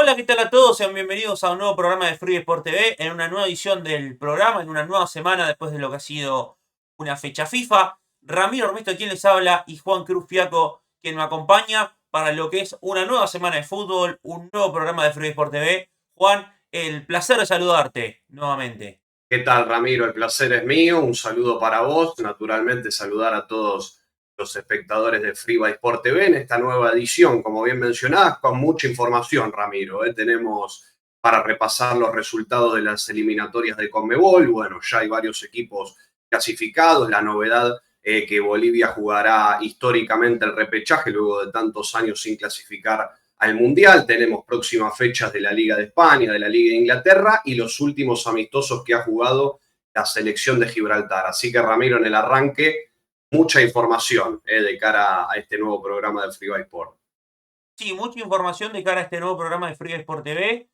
Hola, ¿qué tal a todos? Sean bienvenidos a un nuevo programa de Free Sport TV, en una nueva edición del programa, en una nueva semana después de lo que ha sido una fecha FIFA. Ramiro Ormesto, quien les habla, y Juan Cruz Fiaco, quien me acompaña para lo que es una nueva semana de fútbol, un nuevo programa de Free Sport TV. Juan, el placer de saludarte nuevamente. ¿Qué tal, Ramiro? El placer es mío. Un saludo para vos. Naturalmente, saludar a todos los espectadores de Free by Sport TV en esta nueva edición, como bien mencionás, con mucha información, Ramiro. Tenemos para repasar los resultados de las eliminatorias de Conmebol. Bueno, ya hay varios equipos clasificados. La novedad que Bolivia jugará históricamente el repechaje luego de tantos años sin clasificar al Mundial. Tenemos próximas fechas de la Liga de España, de la Liga de Inglaterra y los últimos amistosos que ha jugado la selección de Gibraltar. Así que, Ramiro, en el arranque, mucha información de cara a este nuevo programa de Free by Sport. Sí, mucha información de cara a este nuevo programa de Free Sport TV,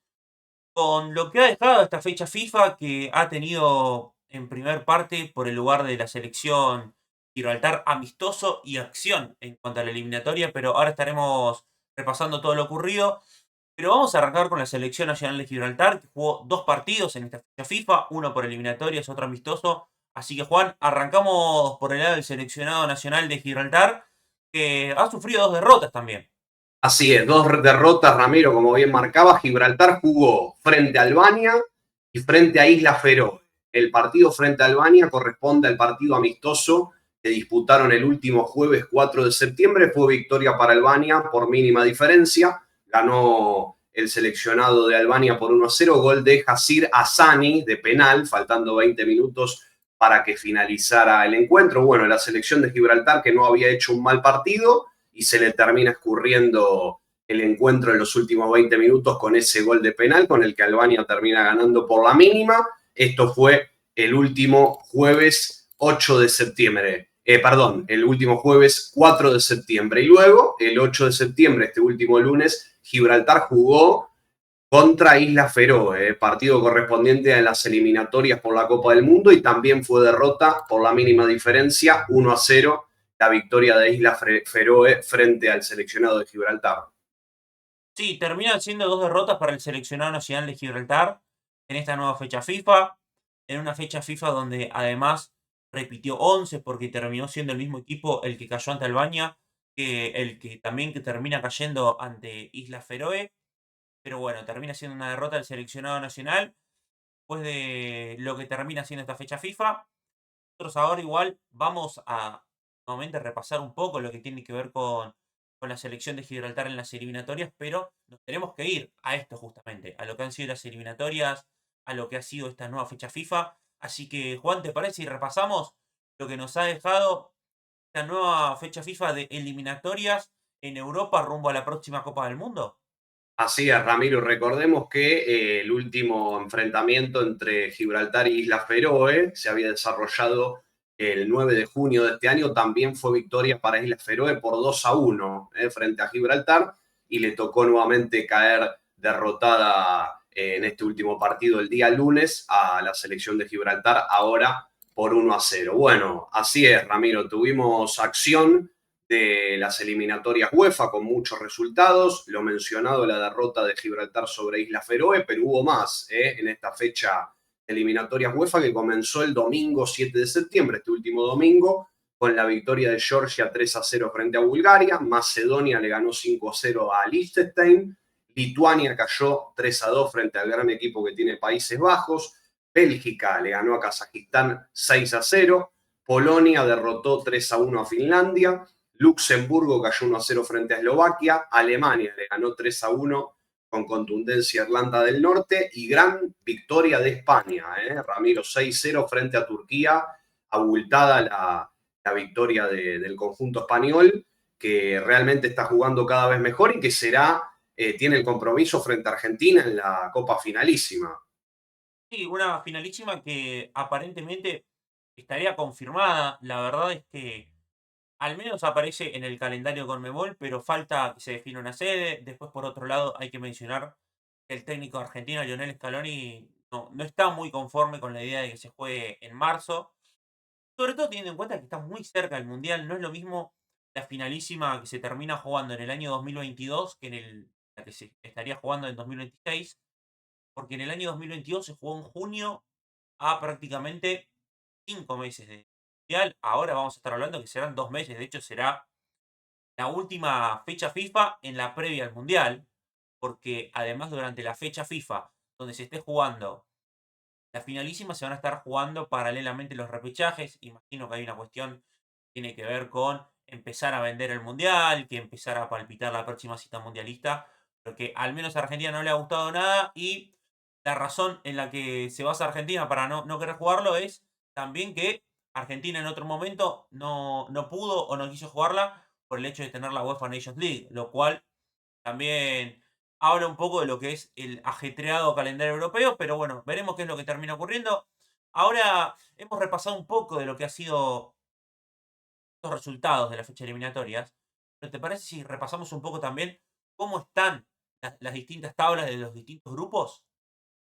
con lo que ha dejado esta fecha FIFA que ha tenido en primer parte por el lugar de la selección Gibraltar amistoso y acción en cuanto a la eliminatoria, pero ahora estaremos repasando todo lo ocurrido. Pero vamos a arrancar con la selección nacional de Gibraltar, que jugó dos partidos en esta fecha FIFA, uno por eliminatorias, otro amistoso. Así que Juan, arrancamos por el lado del seleccionado nacional de Gibraltar, que ha sufrido dos derrotas también. Así es, dos derrotas, Ramiro, como bien marcaba. Gibraltar jugó frente a Albania y frente a Isla Feroe. El partido frente a Albania corresponde al partido amistoso que disputaron el último jueves 4 de septiembre. Fue victoria para Albania por mínima diferencia. Ganó el seleccionado de Albania por 1-0, gol de Hasir Hassani de penal, faltando 20 minutos para que finalizara el encuentro. Bueno, la selección de Gibraltar, que no había hecho un mal partido, y se le termina escurriendo el encuentro en los últimos 20 minutos con ese gol de penal con el que Albania termina ganando por la mínima. Esto fue el último jueves 8 de septiembre. Perdón, el último jueves 4 de septiembre. Y luego, el 8 de septiembre, este último lunes, Gibraltar jugó contra Isla Feroe, partido correspondiente a las eliminatorias por la Copa del Mundo, y también fue derrota por la mínima diferencia, 1-0, la victoria de Isla Feroe frente al seleccionado de Gibraltar. Sí, terminan siendo dos derrotas para el seleccionado nacional de Gibraltar en esta nueva fecha FIFA, en una fecha FIFA donde además repitió 11 porque terminó siendo el mismo equipo el que cayó ante Albania, que el que también que termina cayendo ante Isla Feroe, pero bueno, termina siendo una derrota del seleccionado nacional después de lo que termina siendo esta fecha FIFA. Nosotros ahora igual vamos a nuevamente repasar un poco lo que tiene que ver con la selección de Gibraltar en las eliminatorias, pero nos tenemos que ir a esto justamente, a lo que han sido las eliminatorias, a lo que ha sido esta nueva fecha FIFA. Así que, Juan, ¿te parece si repasamos lo que nos ha dejado esta nueva fecha FIFA de eliminatorias en Europa rumbo a la próxima Copa del Mundo? Así es, Ramiro. Recordemos que el último enfrentamiento entre Gibraltar y Islas Feroe se había desarrollado el 9 de junio de este año. También fue victoria para Islas Feroe por 2-1 frente a Gibraltar, y le tocó nuevamente caer derrotada en este último partido el día lunes a la selección de Gibraltar, ahora por 1-0. Bueno, así es, Ramiro. Tuvimos acción de las eliminatorias UEFA con muchos resultados. Lo mencionado, la derrota de Gibraltar sobre Isla Feroe, pero hubo más en esta fecha de eliminatorias UEFA que comenzó el domingo 7 de septiembre, este último domingo, con la victoria de Georgia 3-0 frente a Bulgaria. Macedonia le ganó 5-0 a Liechtenstein. Lituania cayó 3-2 frente al gran equipo que tiene Países Bajos. Bélgica le ganó a Kazajistán 6-0. Polonia derrotó 3-1 a Finlandia. Luxemburgo cayó 1-0 frente a Eslovaquia. Alemania le ganó 3-1 con contundencia a Irlanda del Norte. Y gran victoria de España, Ramiro, 6-0 frente a Turquía. Abultada la victoria del conjunto español, que realmente está jugando cada vez mejor y que tiene el compromiso frente a Argentina en la Copa Finalísima. Sí, una finalísima que aparentemente estaría confirmada. La verdad es que al menos aparece en el calendario Conmebol, pero falta que se defina una sede. Después, por otro lado, hay que mencionar que el técnico argentino, Lionel Scaloni, no está muy conforme con la idea de que se juegue en marzo. Sobre todo teniendo en cuenta que está muy cerca del Mundial. No es lo mismo la finalísima que se termina jugando en el año 2022 que en el la que se estaría jugando en 2026, porque en el año 2022 se jugó en junio a prácticamente 5 meses de mundial. Ahora vamos a estar hablando que serán 2 meses, de hecho será la última fecha FIFA en la previa al mundial, porque además durante la fecha FIFA donde se esté jugando la finalísima se van a estar jugando paralelamente los repechajes. Imagino que hay una cuestión que tiene que ver con empezar a vender el mundial, que empezar a palpitar la próxima cita mundialista, pero que al menos a Argentina no le ha gustado nada y la razón en la que se basa Argentina para no querer jugarlo es también que Argentina en otro momento no pudo o no quiso jugarla por el hecho de tener la UEFA Nations League, lo cual también habla un poco de lo que es el ajetreado calendario europeo, pero bueno, veremos qué es lo que termina ocurriendo. Ahora hemos repasado un poco de lo que ha sido los resultados de la fecha eliminatorias, pero ¿te parece si repasamos un poco también cómo están las distintas tablas de los distintos grupos?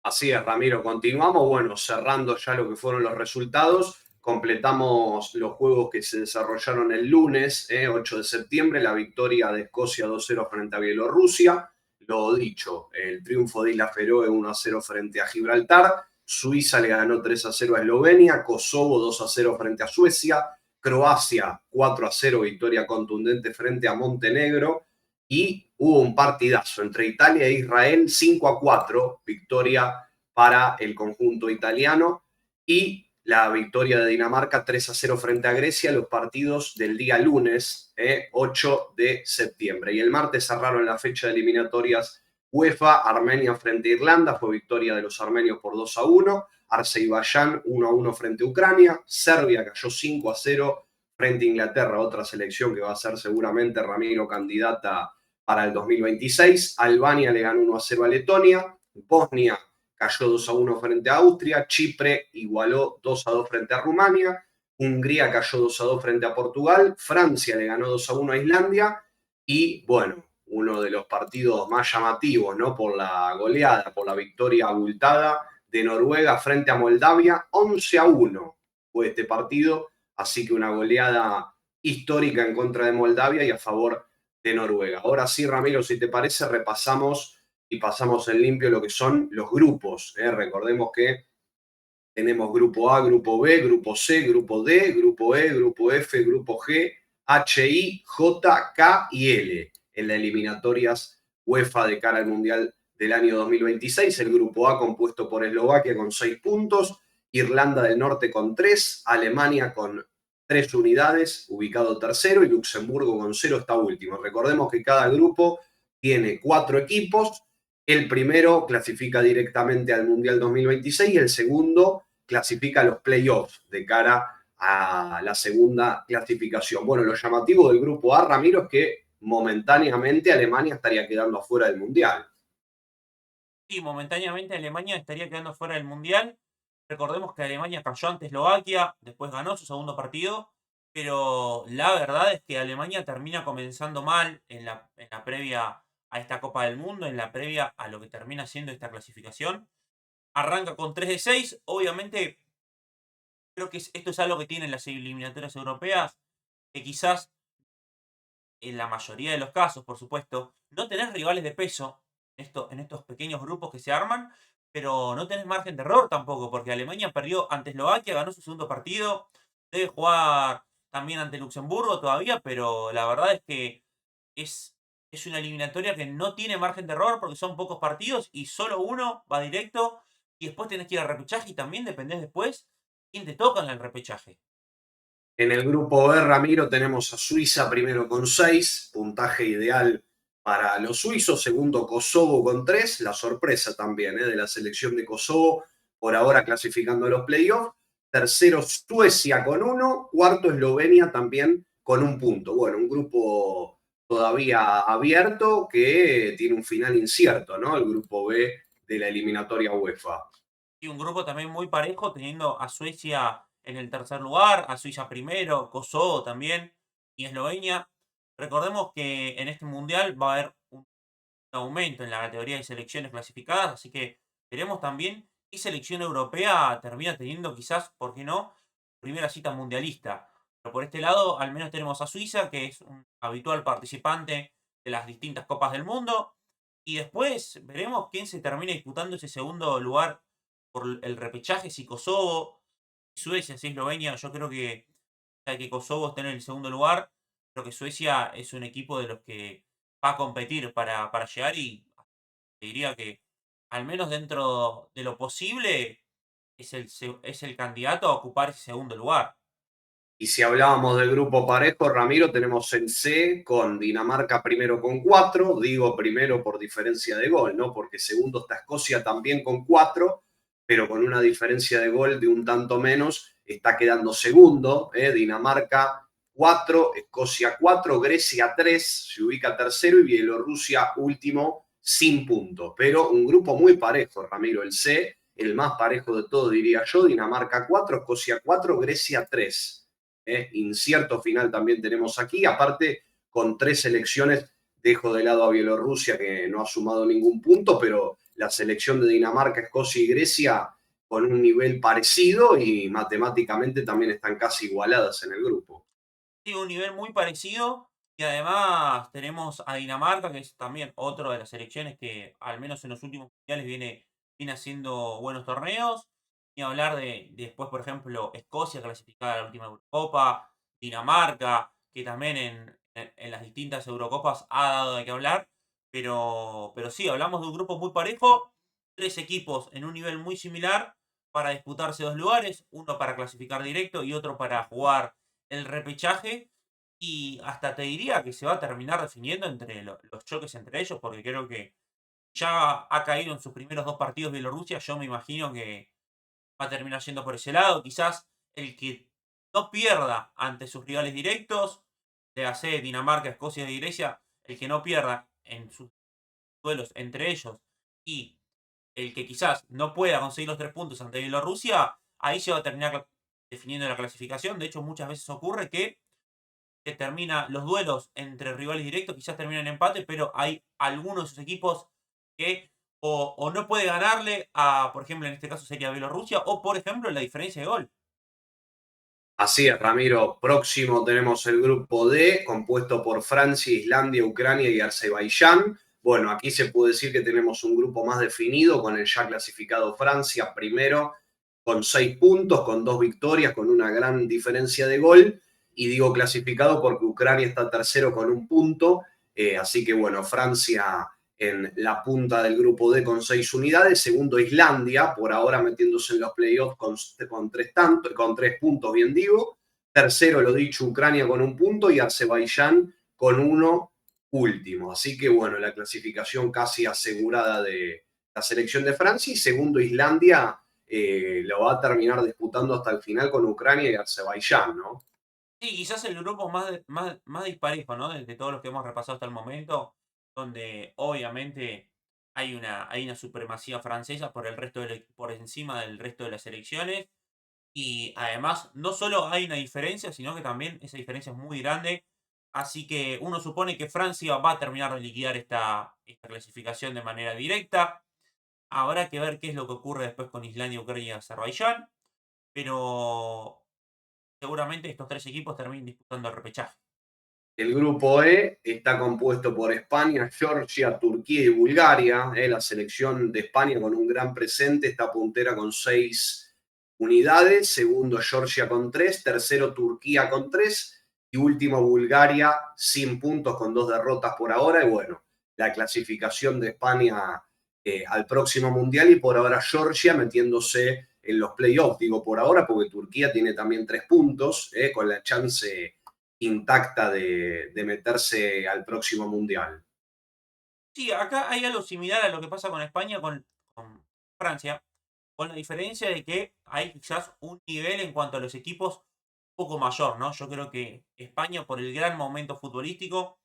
Así es, Ramiro. Continuamos, bueno, cerrando ya lo que fueron los resultados. Completamos los juegos que se desarrollaron el lunes, 8 de septiembre, la victoria de Escocia 2-0 frente a Bielorrusia. Lo dicho, el triunfo de Isla Feroe 1-0 frente a Gibraltar. Suiza le ganó 3-0 a Eslovenia. Kosovo 2-0 frente a Suecia. Croacia 4-0, victoria contundente frente a Montenegro. Y hubo un partidazo entre Italia e Israel, 5-4, victoria para el conjunto italiano, y la victoria de Dinamarca 3-0 frente a Grecia, los partidos del día lunes, 8 de septiembre. Y el martes cerraron la fecha de eliminatorias UEFA, Armenia frente a Irlanda, fue victoria de los armenios por 2-1, Azerbaiyán 1-1 frente a Ucrania, Serbia cayó 5-0 frente a Inglaterra, otra selección que va a ser seguramente, Ramiro, candidata para el 2026. Albania le ganó 1-0 a Letonia. Bosnia cayó 2-1 frente a Austria. Chipre igualó 2-2 frente a Rumania. Hungría cayó 2-2 frente a Portugal. Francia le ganó 2-1 a Islandia. Y bueno, uno de los partidos más llamativos, ¿no? Por la goleada, por la victoria abultada de Noruega frente a Moldavia. 11-1 fue este partido. Así que una goleada histórica en contra de Moldavia y a favor de Noruega. Ahora sí, Ramiro, si te parece, repasamos y pasamos en limpio lo que son los grupos. Recordemos que tenemos grupo A, grupo B, grupo C, grupo D, grupo E, grupo F, grupo G, H, I, J, K y L en las eliminatorias UEFA de cara al Mundial del año 2026. El grupo A compuesto por Eslovaquia con 6 puntos, Irlanda del Norte con 3, Alemania con 3 unidades, ubicado tercero, y Luxemburgo con 0 está último. Recordemos que cada grupo tiene 4 equipos. El primero clasifica directamente al Mundial 2026 y el segundo clasifica a los playoffs de cara a la segunda clasificación. Bueno, lo llamativo del grupo A, Ramiro, es que momentáneamente Alemania estaría quedando afuera del Mundial. Sí, momentáneamente Alemania estaría quedando fuera del mundial. Recordemos que Alemania cayó ante Eslovaquia, después ganó su segundo partido, pero la verdad es que Alemania termina comenzando mal en la previa a esta Copa del Mundo, en la previa a lo que termina siendo esta clasificación. Arranca con 3 de 6, obviamente creo que esto es algo que tienen las eliminatorias europeas, que quizás en la mayoría de los casos, por supuesto, no tenés rivales de peso en estos pequeños grupos que se arman, pero no tenés margen de error tampoco, porque Alemania perdió ante Eslovaquia, ganó su segundo partido, debe jugar también ante Luxemburgo todavía, pero la verdad es que es, es una eliminatoria que no tiene margen de error porque son pocos partidos y solo uno va directo y después tenés que ir al repechaje y también dependés después quién te toca en el repechaje. En el grupo B, Ramiro, tenemos a Suiza primero con 6, puntaje ideal para los suizos. Segundo, Kosovo con 3, la sorpresa también de la selección de Kosovo, por ahora clasificando a los playoffs. Tercero, Suecia con 1. Cuarto, Eslovenia también con 1 punto. Bueno, un grupo todavía abierto que tiene un final incierto, ¿no? El grupo B de la eliminatoria UEFA. Y un grupo también muy parejo, teniendo a Suecia en el tercer lugar, a Suiza primero, Kosovo también y Eslovenia. Recordemos que en este mundial va a haber un aumento en la categoría de selecciones clasificadas, así que veremos también qué selección europea termina teniendo quizás, ¿por qué no?, primera cita mundialista. Pero por este lado, al menos tenemos a Suiza, que es un habitual participante de las distintas copas del mundo, Y después veremos quién se termina disputando ese segundo lugar por el repechaje, si Kosovo, Suecia, si Eslovenia. Yo creo que, ya que Kosovo está en el segundo lugar, creo que Suecia es un equipo de los que va a competir para llegar y te diría que al menos dentro de lo posible es el candidato a ocupar ese segundo lugar. Y si hablábamos del grupo parejo, Ramiro, tenemos el C con Dinamarca primero con 4, digo primero por diferencia de gol, ¿no? Porque segundo está Escocia también con 4, pero con una diferencia de gol de un tanto menos, está quedando segundo, Dinamarca 4, Escocia 4, Grecia 3, se ubica tercero y Bielorrusia último sin puntos. Pero un grupo muy parejo, Ramiro, el C, el más parejo de todo, diría yo, Dinamarca 4, Escocia 4, Grecia 3. Incierto final también tenemos aquí, aparte con 3 selecciones, dejo de lado a Bielorrusia que no ha sumado ningún punto, pero la selección de Dinamarca, Escocia y Grecia con un nivel parecido y matemáticamente también están casi igualadas en el grupo. Sí, un nivel muy parecido. Y además tenemos a Dinamarca, que es también otro de las selecciones que, al menos en los últimos mundiales, viene haciendo buenos torneos. Y hablar de después, por ejemplo, Escocia, clasificada a la última Eurocopa, Dinamarca, que también en las distintas Eurocopas ha dado de qué hablar. Pero sí, hablamos de un grupo muy parejo, tres equipos en un nivel muy similar para disputarse dos lugares, uno para clasificar directo y otro para jugar el repechaje. Y hasta te diría que se va a terminar definiendo entre los choques entre ellos, porque creo que ya ha caído en sus primeros dos partidos Bielorrusia. Yo me imagino que va a terminar yendo por ese lado. Quizás el que no pierda ante sus rivales directos, le hace Dinamarca, Escocia y Grecia, el que no pierda en sus duelos entre ellos y el que quizás no pueda conseguir los 3 puntos ante Bielorrusia, ahí se va a terminar definiendo la clasificación. De hecho, muchas veces ocurre que termina los duelos entre rivales directos, quizás terminan en empate, pero hay algunos de sus equipos que o no puede ganarle a, por ejemplo, en este caso sería Bielorrusia, o por ejemplo, la diferencia de gol. Así es, Ramiro. Próximo tenemos el grupo D, compuesto por Francia, Islandia, Ucrania y Azerbaiyán. Bueno, aquí se puede decir que tenemos un grupo más definido con el ya clasificado Francia primero con 6 puntos, con 2 victorias, con una gran diferencia de gol. Y digo clasificado porque Ucrania está tercero con un punto. Así que bueno, Francia en la punta del grupo D con 6 unidades. Segundo, Islandia, por ahora metiéndose en los playoffs con 3 puntos, bien digo. Tercero, lo dicho, Ucrania con un punto y Azerbaiyán con uno último. Así que bueno, la clasificación casi asegurada de la selección de Francia. Y segundo, Islandia lo va a terminar disputando hasta el final con Ucrania y Azerbaiyán, ¿no? Sí, quizás el grupo más disparejo, ¿no? De todos los que hemos repasado hasta el momento, donde obviamente hay una supremacía francesa por el resto por encima del resto de las selecciones. Y además, no solo hay una diferencia, sino que también esa diferencia es muy grande. Así que uno supone que Francia va a terminar de liquidar esta clasificación de manera directa. Habrá que ver qué es lo que ocurre después con Islandia, Ucrania y Azerbaiyán. Pero seguramente estos tres equipos terminen disputando el repechaje. El grupo E está compuesto por España, Georgia, Turquía y Bulgaria. La selección de España con un gran presente está puntera con 6 unidades. Segundo, Georgia con 3. Tercero, Turquía con 3. Y último, Bulgaria sin puntos con 2 derrotas por ahora. Y bueno, la clasificación de España al próximo mundial y por ahora Georgia metiéndose en los playoffs. Digo por ahora porque Turquía tiene también 3 puntos con la chance intacta de meterse al próximo mundial. Sí, acá hay algo similar a lo que pasa con España, con Francia, con la diferencia de que hay quizás un nivel en cuanto a los equipos un poco mayor, ¿no? Yo creo que España, por el gran momento futbolístico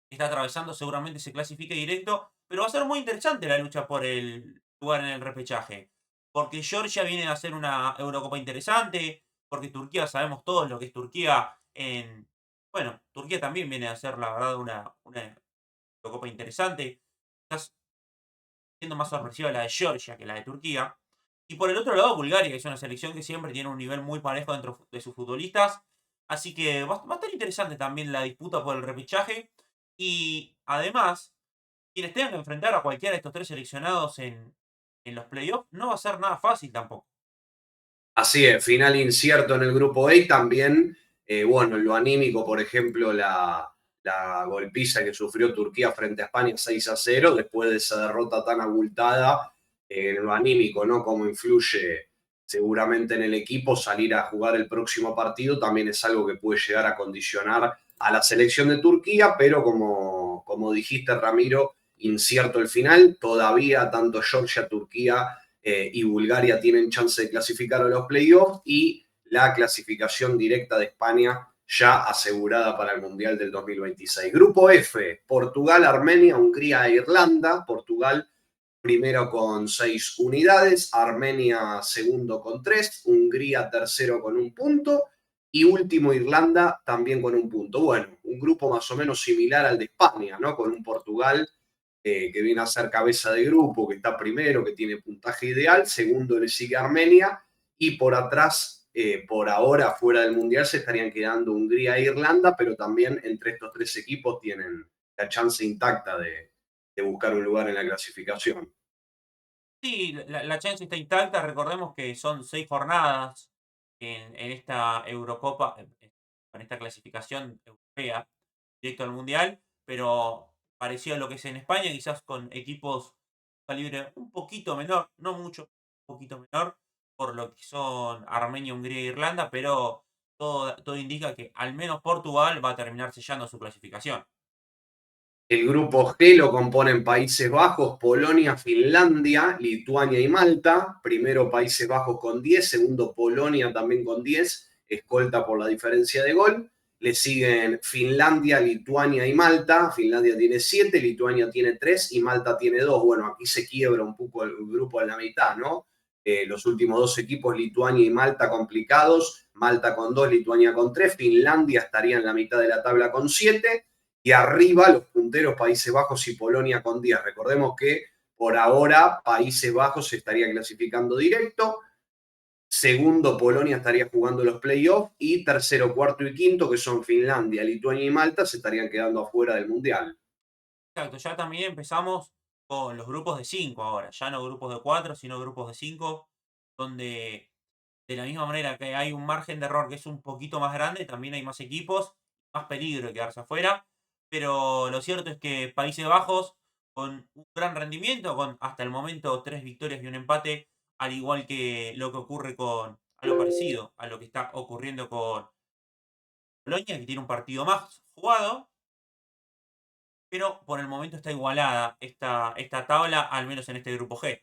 que está atravesando, seguramente se clasifique directo, pero va a ser muy interesante la lucha por el lugar en el repechaje, porque Georgia viene a hacer una Eurocopa interesante, porque Turquía, sabemos todos lo que es Turquía en... Bueno, Turquía también viene a hacer, la verdad, una Eurocopa interesante. Quizás siendo más sorpresiva la de Georgia que la de Turquía. Y por el otro lado, Bulgaria, que es una selección que siempre tiene un nivel muy parejo dentro de sus futbolistas. Así que va a estar interesante también la disputa por el repechaje. Y además, quienes tengan que enfrentar a cualquiera de estos tres seleccionados en los playoffs, no va a ser nada fácil tampoco. Así es, final incierto en el grupo A y también, bueno, en lo anímico, por ejemplo, la golpiza que sufrió Turquía frente a España 6-0, después de esa derrota tan abultada, en lo anímico, ¿no? Cómo influye seguramente en el equipo salir a jugar el próximo partido, también es algo que puede llegar a condicionar a la selección de Turquía, pero como dijiste, Ramiro, incierto el final, todavía tanto Georgia, Turquía y Bulgaria tienen chance de clasificar a los playoffs y la clasificación directa de España ya asegurada para el Mundial del 2026. Grupo F, Portugal, Armenia, Hungría e Irlanda. Portugal primero con 6 unidades, Armenia segundo con 3, Hungría tercero con 1 punto y último Irlanda también con 1 punto. Bueno, un grupo más o menos similar al de España, ¿no? Con un Portugal que viene a ser cabeza de grupo, que está primero, que tiene puntaje ideal, segundo le sigue Armenia, y por atrás, por ahora, fuera del Mundial, se estarían quedando Hungría e Irlanda, pero también entre estos tres equipos tienen la chance intacta de buscar un lugar en la clasificación. Sí, la chance está intacta. Recordemos que son 6 jornadas en esta Eurocopa, en esta clasificación europea, directo al Mundial, pero parecido a lo que es en España, quizás con equipos de calibre un poquito menor, no mucho, un poquito menor, por lo que son Armenia, Hungría e Irlanda, pero todo indica que al menos Portugal va a terminar sellando su clasificación. El grupo G lo componen Países Bajos, Polonia, Finlandia, Lituania y Malta. Primero Países Bajos con 10, segundo Polonia también con 10, escolta por la diferencia de gol. Le siguen Finlandia, Lituania y Malta. Finlandia tiene 7, Lituania tiene 3 y Malta tiene 2. Bueno, aquí se quiebra un poco el grupo en la mitad, ¿no? Los últimos dos equipos, Lituania y Malta, complicados. Malta con 2, Lituania con 3. Finlandia estaría en la mitad de la tabla con 7 y arriba los punteros Países Bajos y Polonia con 10. Recordemos que por ahora Países Bajos se estaría clasificando directo, segundo Polonia estaría jugando los playoffs y tercero, cuarto y quinto, que son Finlandia, Lituania y Malta, se estarían quedando afuera del Mundial. Exacto, ya también empezamos con los grupos de 5 ahora, ya no grupos de 4 sino grupos de 5 donde de la misma manera que hay un margen de error que es un poquito más grande, también hay más equipos, más peligro de quedarse afuera, pero lo cierto es que Países Bajos, con un gran rendimiento, con hasta el momento 3 victorias y un empate, al igual que lo que ocurre con, algo parecido a lo que está ocurriendo con Polonia, que tiene un partido más jugado, pero por el momento está igualada esta tabla, al menos en este grupo G.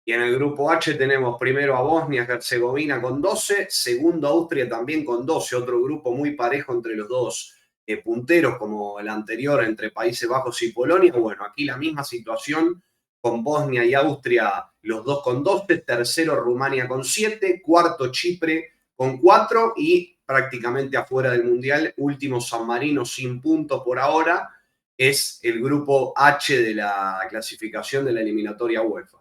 Y en el grupo H tenemos primero a Bosnia-Herzegovina con 12, segundo Austria también con 12, otro grupo muy parejo entre los dos punteros como el anterior entre Países Bajos y Polonia. Bueno, aquí la misma situación con Bosnia y Austria, los dos con 12, tercero Rumania con 7, cuarto Chipre con 4 y prácticamente afuera del Mundial, último San Marino sin puntos por ahora, es el grupo H de la clasificación de la eliminatoria UEFA.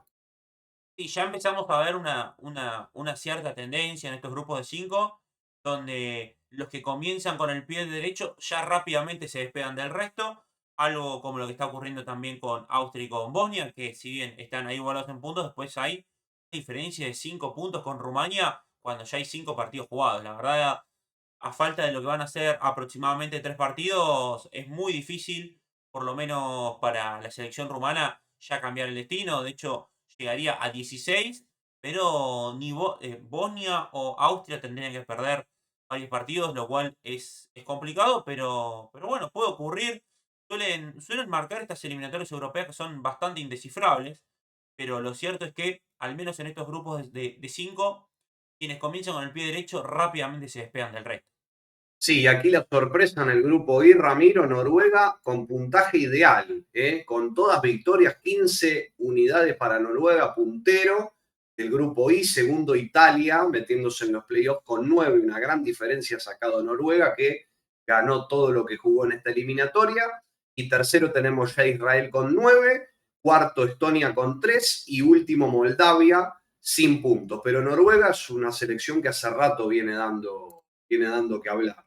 Y ya empezamos a ver una cierta tendencia en estos grupos de 5 donde los que comienzan con el pie derecho ya rápidamente se despegan del resto, algo como lo que está ocurriendo también con Austria y con Bosnia, que si bien están ahí igualados en puntos, después hay una diferencia de 5 puntos con Rumania cuando ya hay 5 partidos jugados. La verdad, a falta de lo que van a ser aproximadamente 3 partidos, es muy difícil, por lo menos para la selección rumana, ya cambiar el destino. De hecho, llegaría a 16, pero ni Bosnia o Austria tendrían que perder varios partidos, lo cual es complicado, pero bueno, puede ocurrir. Suelen marcar estas eliminatorias europeas que son bastante indescifrables, pero lo cierto es que, al menos en estos grupos de 5, quienes comienzan con el pie derecho rápidamente se despegan del resto. Sí, aquí la sorpresa en el grupo I, Ramiro, Noruega, con puntaje ideal, con todas victorias, 15 unidades para Noruega, puntero. El grupo I, segundo Italia, metiéndose en los playoffs con 9, una gran diferencia sacado Noruega, que ganó todo lo que jugó en esta eliminatoria. Y tercero tenemos ya Israel con 9, cuarto Estonia con 3 y último Moldavia sin puntos. Pero Noruega es una selección que hace rato viene dando que hablar.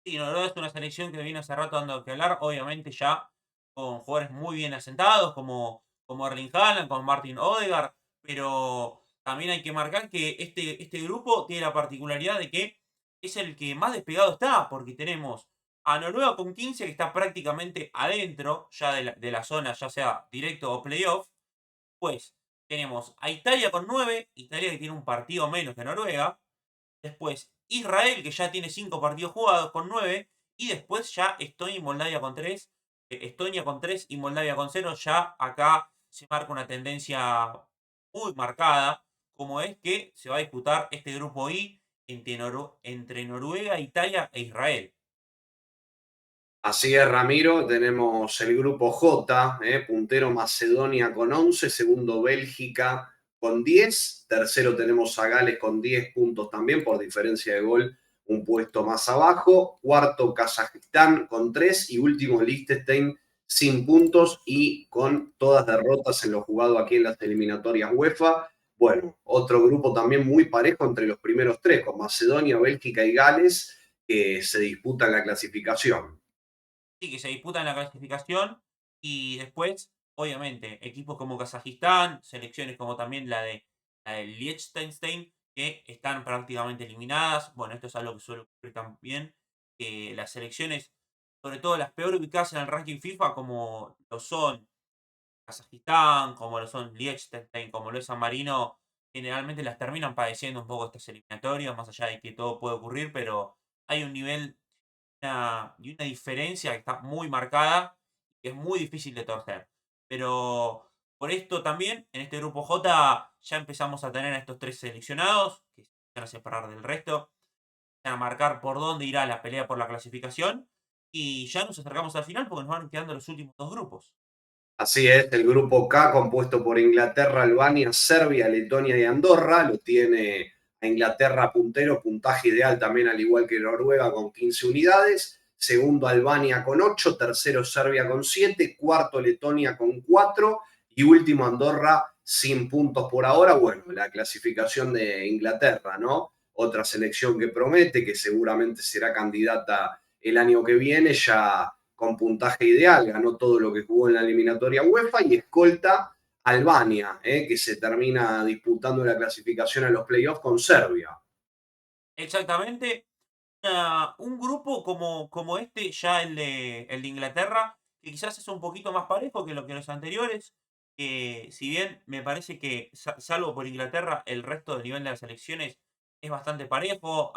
Sí, Noruega es una selección que viene hace rato dando que hablar. Obviamente ya con jugadores muy bien asentados, como Erling Haaland, como Martin Odegaard, pero también hay que marcar que este grupo tiene la particularidad de que es el que más despegado está, porque tenemos a Noruega con 15, que está prácticamente adentro ya de la zona, ya sea directo o playoff. Pues tenemos a Italia con 9, Italia que tiene un partido menos que Noruega. Después Israel, que ya tiene 5 partidos jugados con 9. Y después ya Estonia y Moldavia con 3. Estonia con 3 y Moldavia con 0. Ya acá se marca una tendencia muy marcada, como es que se va a disputar este grupo I entre Noruega, Italia e Israel. Así es, Ramiro. Tenemos el grupo J, puntero Macedonia con 11, segundo Bélgica con 10, tercero tenemos a Gales con 10 puntos también por diferencia de gol, un puesto más abajo, cuarto Kazajistán con 3 y último Liechtenstein sin puntos y con todas derrotas en lo jugado aquí en las eliminatorias UEFA. Bueno, otro grupo también muy parejo entre los primeros tres, con Macedonia, Bélgica y Gales, que se disputan la clasificación. Sí, que se disputan la clasificación y después, obviamente, equipos como Kazajistán, selecciones como también la de Liechtenstein, que están prácticamente eliminadas. Bueno, esto es algo que suele ocurrir también, que las selecciones, sobre todo las peor ubicadas en el ranking FIFA, como lo son Kazajistán, como lo son Liechtenstein, como lo es San Marino, generalmente las terminan padeciendo un poco estas eliminatorias, más allá de que todo puede ocurrir, pero hay un nivel y una diferencia que está muy marcada y que es muy difícil de torcer. Pero por esto también, en este grupo J, ya empezamos a tener a estos tres seleccionados, que se van a separar del resto, van a marcar por dónde irá la pelea por la clasificación, y ya nos acercamos al final porque nos van quedando los últimos dos grupos. Así es, el grupo K, compuesto por Inglaterra, Albania, Serbia, Letonia y Andorra, lo tiene a Inglaterra puntero, puntaje ideal también al igual que Noruega con 15 unidades, segundo Albania con 8, tercero Serbia con 7, cuarto Letonia con 4 y último Andorra sin puntos por ahora. Bueno, la clasificación de Inglaterra, ¿no? Otra selección que promete, que seguramente será candidata el año que viene, ya con puntaje ideal, ganó todo lo que jugó en la eliminatoria UEFA y escolta Albania, que se termina disputando la clasificación a los playoffs con Serbia. Exactamente, un grupo como este, ya el de Inglaterra, que quizás es un poquito más parejo que los anteriores, que si bien me parece que, salvo por Inglaterra, el resto del nivel de las selecciones es bastante parejo.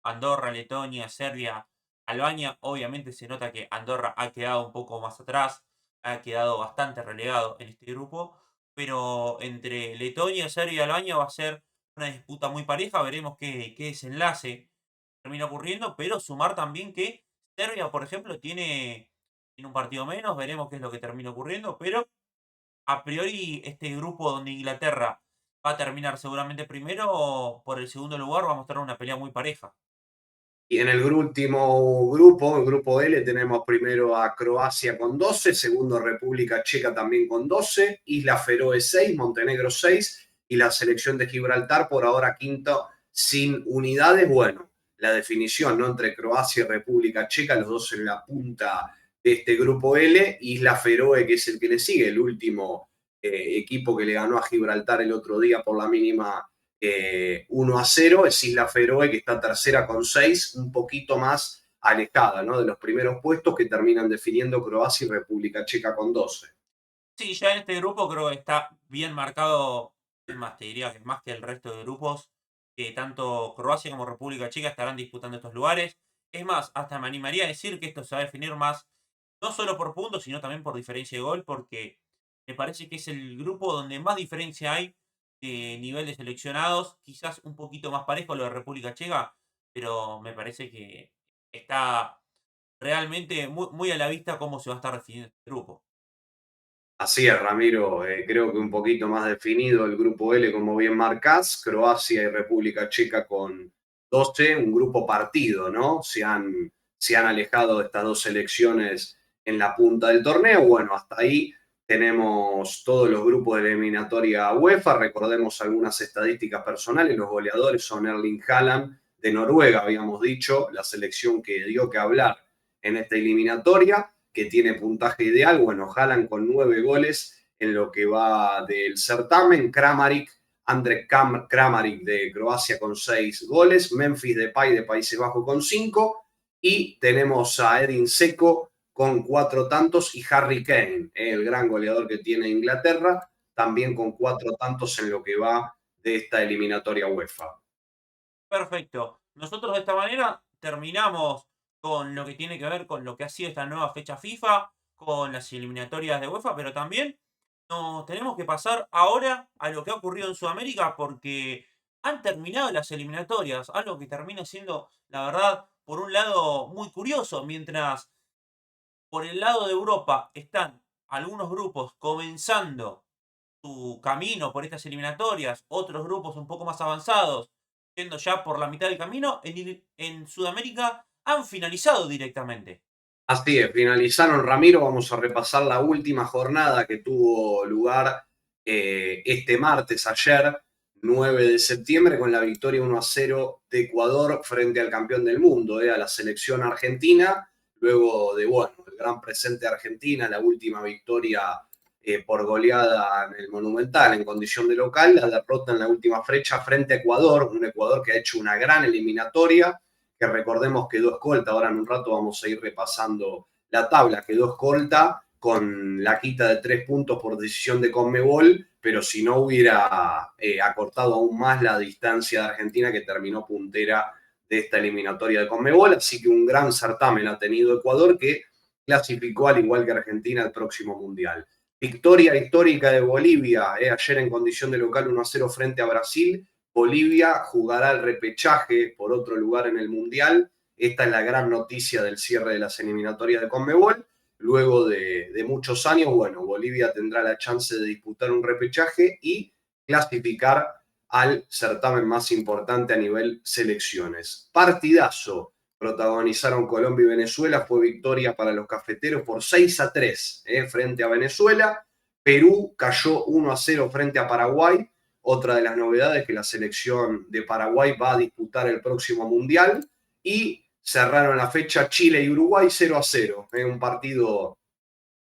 Andorra, Letonia, Serbia, Albania, obviamente se nota que Andorra ha quedado un poco más atrás, ha quedado bastante relegado en este grupo, pero entre Letonia, Serbia y Albania va a ser una disputa muy pareja, veremos qué desenlace termina ocurriendo, pero sumar también que Serbia, por ejemplo, tiene un partido menos, veremos qué es lo que termina ocurriendo, pero a priori este grupo donde Inglaterra va a terminar seguramente primero, por el segundo lugar va a mostrar una pelea muy pareja. Y en el último grupo, el grupo L, tenemos primero a Croacia con 12, segundo República Checa también con 12, Isla Feroe 6, Montenegro 6 y la selección de Gibraltar por ahora quinto sin unidades. Bueno, la definición, ¿no?, entre Croacia y República Checa, los dos en la punta de este grupo L, Isla Feroe, que es el que le sigue, el último equipo que le ganó a Gibraltar el otro día por la mínima 1-0, es Isla Feroe, que está tercera con 6, un poquito más alejada, ¿no?, de los primeros puestos que terminan definiendo Croacia y República Checa con 12. Sí, ya en este grupo creo que está bien marcado, es más, te diría que más que el resto de grupos, que tanto Croacia como República Checa estarán disputando estos lugares. Es más, hasta me animaría a decir que esto se va a definir más, no solo por puntos, sino también por diferencia de gol, porque me parece que es el grupo donde más diferencia hay de nivel de seleccionados, quizás un poquito más parejo lo de República Checa, pero me parece que está realmente muy, muy a la vista cómo se va a estar definiendo este grupo. Así es, Ramiro, creo que un poquito más definido el grupo L, como bien marcás, Croacia y República Checa con 12, un grupo partido, ¿no? Se han alejado de estas dos selecciones en la punta del torneo. Bueno, hasta ahí tenemos todos los grupos de la eliminatoria UEFA. Recordemos algunas estadísticas personales. Los goleadores son Erling Haaland de Noruega, habíamos dicho, la selección que dio que hablar en esta eliminatoria. que tiene puntaje ideal. Bueno, Haaland con 9 goles en lo que va del certamen. Andrej Kramaric de Croacia con 6 goles. Memphis Depay de Países Bajos con 5. Y tenemos a Edin Dzeko con 4 tantos y Harry Kane, el gran goleador que tiene Inglaterra, también con 4 tantos en lo que va de esta eliminatoria UEFA. Perfecto. Nosotros de esta manera terminamos con lo que tiene que ver con lo que ha sido esta nueva fecha FIFA, con las eliminatorias de UEFA, pero también nos tenemos que pasar ahora a lo que ha ocurrido en Sudamérica porque han terminado las eliminatorias, algo que termina siendo, la verdad, por un lado muy curioso, mientras por el lado de Europa están algunos grupos comenzando su camino por estas eliminatorias, otros grupos un poco más avanzados, yendo ya por la mitad del camino, en Sudamérica han finalizado directamente. Así es, finalizaron, Ramiro. Vamos a repasar la última jornada que tuvo lugar este martes, ayer, 9 de septiembre, con la victoria 1-0 de Ecuador frente al campeón del mundo, a la selección argentina. Luego de, bueno, el gran presente de Argentina, la última victoria por goleada en el Monumental en condición de local, la derrota en la última fecha frente a Ecuador, un Ecuador que ha hecho una gran eliminatoria, que recordemos quedó escolta. Ahora en un rato vamos a ir repasando la tabla. Quedó escolta con la quita de 3 puntos por decisión de Conmebol, pero si no hubiera acortado aún más la distancia de Argentina, que terminó puntera de esta eliminatoria de Conmebol. Así que un gran certamen ha tenido Ecuador, que clasificó al igual que Argentina al próximo Mundial. Victoria histórica de Bolivia, ayer en condición de local 1-0 frente a Brasil. Bolivia jugará el repechaje por otro lugar en el Mundial. Esta es la gran noticia del cierre de las eliminatorias de Conmebol. Luego de muchos años, bueno, Bolivia tendrá la chance de disputar un repechaje y clasificar al certamen más importante a nivel selecciones. Partidazo protagonizaron Colombia y Venezuela. Fue victoria para los cafeteros por 6-3 frente a Venezuela. Perú cayó 1-0 frente a Paraguay. Otra de las novedades es que la selección de Paraguay va a disputar el próximo Mundial. Y cerraron la fecha Chile y Uruguay 0-0. Un partido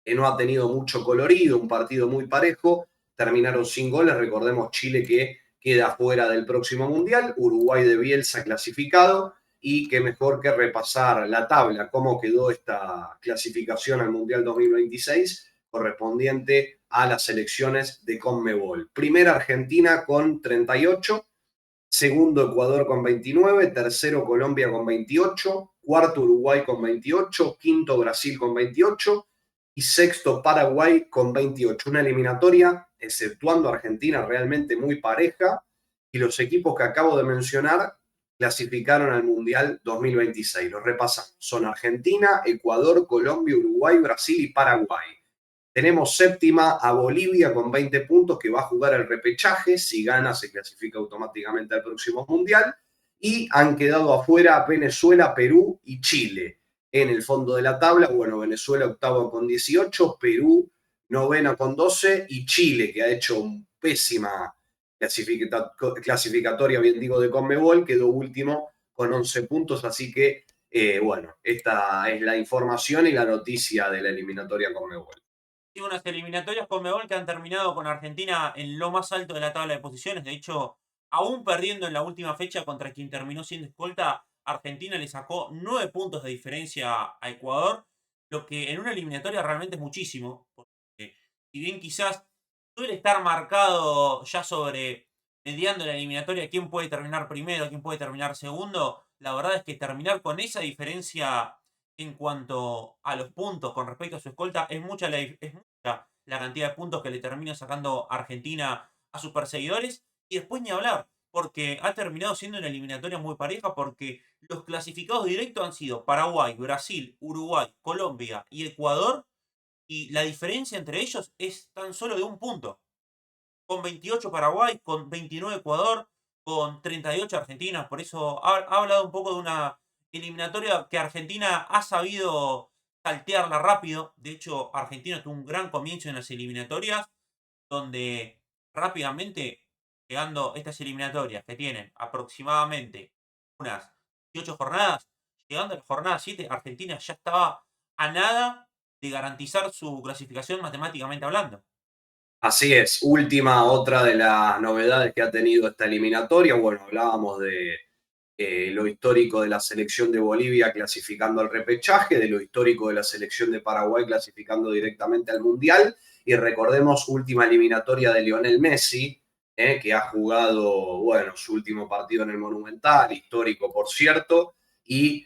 que no ha tenido mucho colorido, un partido muy parejo. Terminaron sin goles. Recordemos Chile que queda fuera del próximo Mundial. Uruguay de Bielsa clasificado. Y qué mejor que repasar la tabla, cómo quedó esta clasificación al Mundial 2026 correspondiente a las selecciones de Conmebol. Primera Argentina con 38, segundo Ecuador con 29, tercero Colombia con 28, cuarto Uruguay con 28, quinto Brasil con 28 y sexto Paraguay con 28. Una eliminatoria, exceptuando Argentina, realmente muy pareja, y los equipos que acabo de mencionar clasificaron al Mundial 2026. Los repasamos. Son Argentina, Ecuador, Colombia, Uruguay, Brasil y Paraguay. Tenemos séptima a Bolivia con 20 puntos, que va a jugar el repechaje. Si gana, se clasifica automáticamente al próximo Mundial. Y han quedado afuera Venezuela, Perú y Chile. En el fondo de la tabla, bueno, Venezuela octavo con 18, Perú novena con 12 y Chile, que ha hecho una pésima clasificatoria, bien digo, de Conmebol, quedó último con 11 puntos. Así que, bueno, esta es la información y la noticia de la eliminatoria Conmebol. Y unas eliminatorias Conmebol que han terminado con Argentina en lo más alto de la tabla de posiciones. De hecho, aún perdiendo en la última fecha contra quien terminó siendo escolta, Argentina le sacó 9 puntos de diferencia a Ecuador, lo que en una eliminatoria realmente es muchísimo. Porque si bien quizás suele estar marcado ya sobre, mediando la eliminatoria, quién puede terminar primero, quién puede terminar segundo, la verdad es que terminar con esa diferencia en cuanto a los puntos con respecto a su escolta, es mucha la cantidad de puntos que le termina sacando Argentina a sus perseguidores. Y después ni hablar, porque ha terminado siendo una eliminatoria muy pareja, porque los clasificados directos han sido Paraguay, Brasil, Uruguay, Colombia y Ecuador. Y la diferencia entre ellos es tan solo de un punto. Con 28 Paraguay, con 29 Ecuador, con 38 Argentina. Por eso ha hablado un poco de una eliminatoria que Argentina ha sabido saltearla rápido. De hecho, Argentina tuvo un gran comienzo en las eliminatorias, donde rápidamente, llegando estas eliminatorias que tienen aproximadamente unas 18 jornadas, llegando a la jornada 7, Argentina ya estaba a nada de garantizar su clasificación matemáticamente hablando. Así es, última, otra de las novedades que ha tenido esta eliminatoria. Bueno, hablábamos de lo histórico de la selección de Bolivia clasificando al repechaje, de lo histórico de la selección de Paraguay clasificando directamente al Mundial. Y recordemos, última eliminatoria de Lionel Messi, que ha jugado, bueno, su último partido en el Monumental, histórico por cierto, y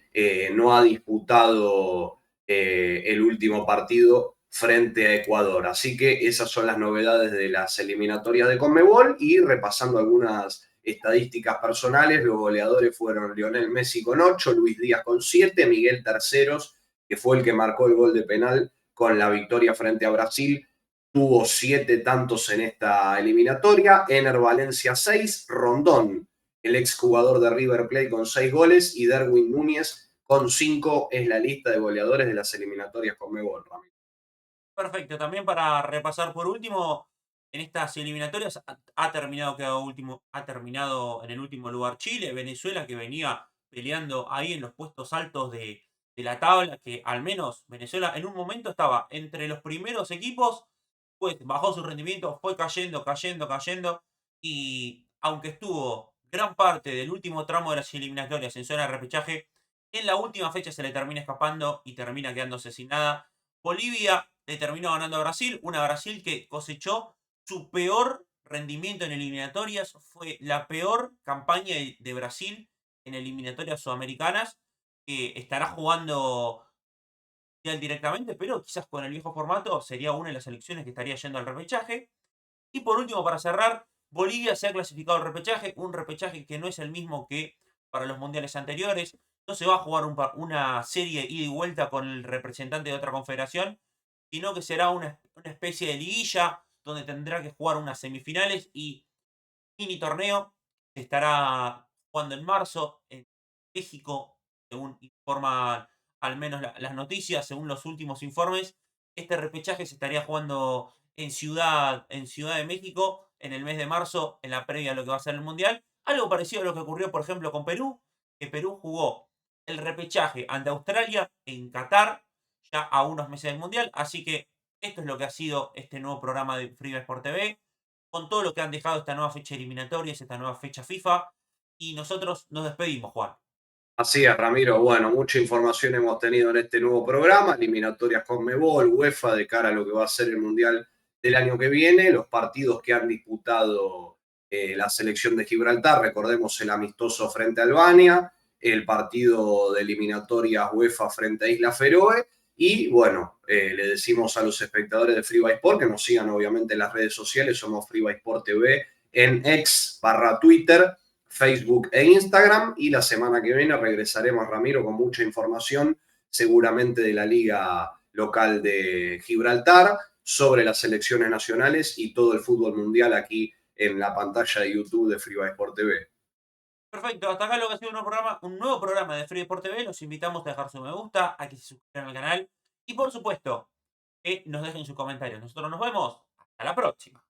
no ha disputado el último partido frente a Ecuador. Así que esas son las novedades de las eliminatorias de Conmebol y repasando algunas estadísticas personales, los goleadores fueron Lionel Messi con 8, Luis Díaz con 7, Miguel Terceros, que fue el que marcó el gol de penal con la victoria frente a Brasil, tuvo 7 tantos en esta eliminatoria, Ener Valencia 6, Rondón, el exjugador de River Plate con 6 goles y Derwin Núñez con 5 es la lista de goleadores de las eliminatorias con Conmebol, Ramiro. Perfecto, también para repasar por último, en estas eliminatorias ha terminado, ha terminado en el último lugar Chile, Venezuela que venía peleando ahí en los puestos altos de la tabla, que al menos Venezuela en un momento estaba entre los primeros equipos, pues bajó su rendimiento, fue cayendo, cayendo, cayendo, y aunque estuvo gran parte del último tramo de las eliminatorias en zona de repechaje, en la última fecha se le termina escapando y termina quedándose sin nada. Bolivia le terminó ganando a Brasil, una Brasil que cosechó su peor rendimiento en eliminatorias, fue la peor campaña de Brasil en eliminatorias sudamericanas, que estará jugando directamente, pero quizás con el viejo formato sería una de las selecciones que estaría yendo al repechaje. Y por último, para cerrar, Bolivia se ha clasificado al repechaje, un repechaje que no es el mismo que para los mundiales anteriores. No se va a jugar una serie ida y vuelta con el representante de otra confederación, sino que será una especie de liguilla donde tendrá que jugar unas semifinales y mini torneo que estará jugando en marzo en México, según informan al menos las noticias, según los últimos informes. Este repechaje se estaría jugando en Ciudad de México en el mes de marzo, en la previa a lo que va a ser el Mundial. Algo parecido a lo que ocurrió, por ejemplo, con Perú, que Perú jugó el repechaje ante Australia en Qatar, ya a unos meses del Mundial. Así que esto es lo que ha sido este nuevo programa de Free Sport TV, con todo lo que han dejado esta nueva fecha eliminatoria, esta nueva fecha FIFA. Y nosotros nos despedimos, Juan. Así es, Ramiro. Bueno, mucha información hemos tenido en este nuevo programa, eliminatorias con Conmebol, UEFA, de cara a lo que va a ser el Mundial del año que viene, los partidos que han disputado la selección de Gibraltar, recordemos el amistoso frente a Albania, el partido de eliminatorias UEFA frente a Isla Feroe, y bueno, le decimos a los espectadores de Free by Sport que nos sigan obviamente en las redes sociales, somos Free by Sport TV en X/Twitter, Facebook e Instagram, y la semana que viene regresaremos, Ramiro, con mucha información, seguramente de la liga local de Gibraltar, sobre las selecciones nacionales y todo el fútbol mundial aquí en la pantalla de YouTube de Free by Sport TV. Perfecto, hasta acá lo que ha sido un nuevo programa de Free Sport TV. Los invitamos a dejar su me gusta, a que se suscriban al canal y por supuesto que nos dejen sus comentarios. Nosotros nos vemos. Hasta la próxima.